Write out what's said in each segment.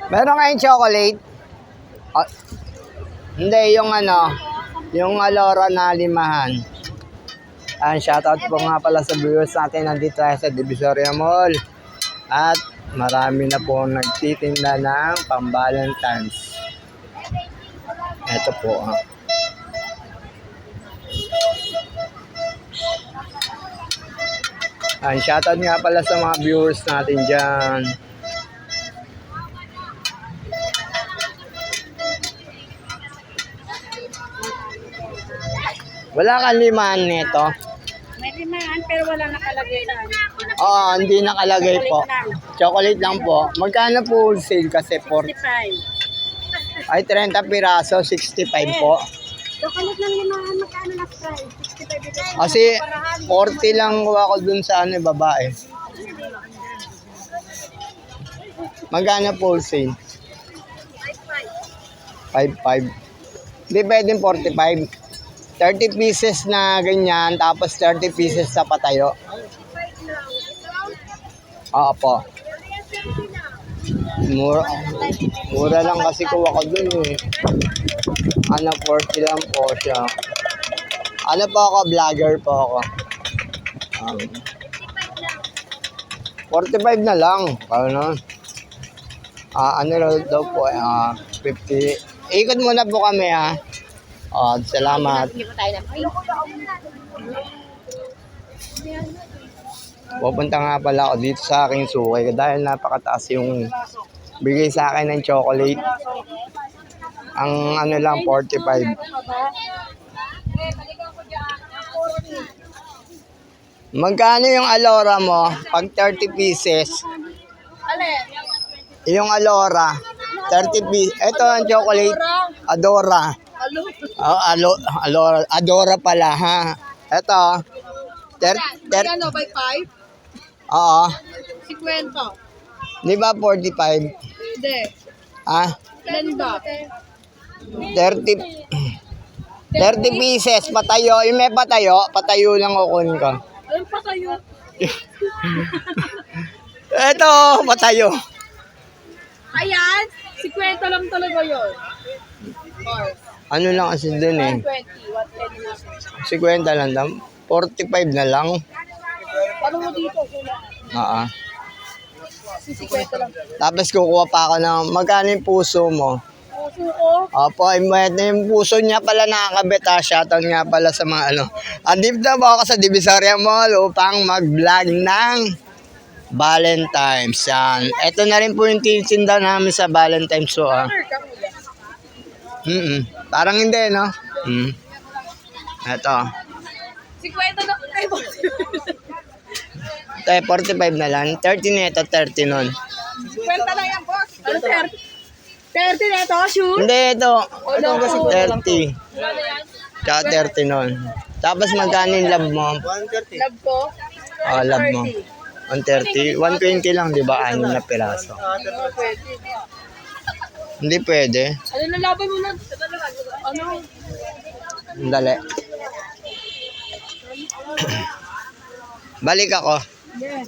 Meron kayong chocolate? Ah, hindi, yung ano, yung Alora na limahan. Shoutout po nga pala sa viewers natin nandito tayo sa Divisoria Mall. At marami na po nagtitinda ng pang-Valentine's. Ito po. Shoutout nga pala sa mga viewers natin dyan. Wala kang limahan nito? May limahan pero wala nakalagay na. Oo, hindi nakalagay po. Chocolate lang po. Magkano po sale kasi? 65. Ay, 30 piraso, 65 po. Chocolate lang limahan, magkano na price? 65 ito. Kasi 40 lang kuha ko dun sa ano, babae. Magkano po sale? 55. Hindi pwedeng 45. 30 pieces na ganyan, tapos 30 pieces sa patayo. Oo po. Mura lang kasi kuha ko dun eh. Ano, 40 lang po siya. Ano po ako, vlogger po ako. 45 na lang. Ano? Ano daw po, 50. Ikot muna po kami ha. Salamat. Pupunta nga pala ako dito sa aking suki dahil napakataas yung bigay sa akin ng chocolate. Ang ano lang, 45. Magkano yung Alora mo? Pag 30 pieces. Yung Alora, 30 pieces. Ito ang chocolate. Adora. Alora. Adora pala, ha? Ito. Ano, by 5? Oo. 50. Di ba 45? Hindi. Ilan ba? 30 pieces. Patayo. Yung may patayo, patayo lang kukunin ko. Ayun pa kayo. Ito, patayo. Ayan, 50 lang talaga yun. Ano lang kasi dun eh. 120, 50 lang daw. 45 na lang. Ano mo dito? Oo. 50 lang. Tapos kukuha pa ako ng magkano yung puso mo. Puso ko. Opo, yung puso niya pala nakakabit ha. Shoutout nga pala sa mga ano. Andito na po ako sa Divisoria Mall upang mag-vlog ng Valentine's. Yan. Ito na rin po yung tinda namin sa Valentine's. So, Parang hindi, no? Ito. 50 na kayo. Ito, 45 na lang. 30 na ito, 30 nun. 50 lang yan, boss. Ano, 30? 30 na ito, shoot? Hindi, ito. Ito kasi 30. Tsaka 30 nun. Tapos magkano yung love mo? Love ko? Love mo. 130. 120 lang, di ba? 6 na piraso. Hindi pwede. Ano na laban mo na? Ano? Dali. Balik ako. Yes.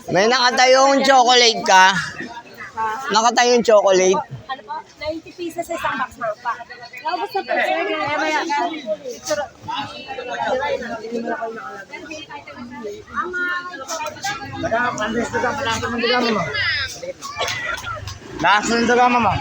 May nakatayong chocolate ka? Nakatayong chocolate? Ano po? 90 pieces sa isang box na pa. Nakabas na po. Maya. Lakas ng daga, mama.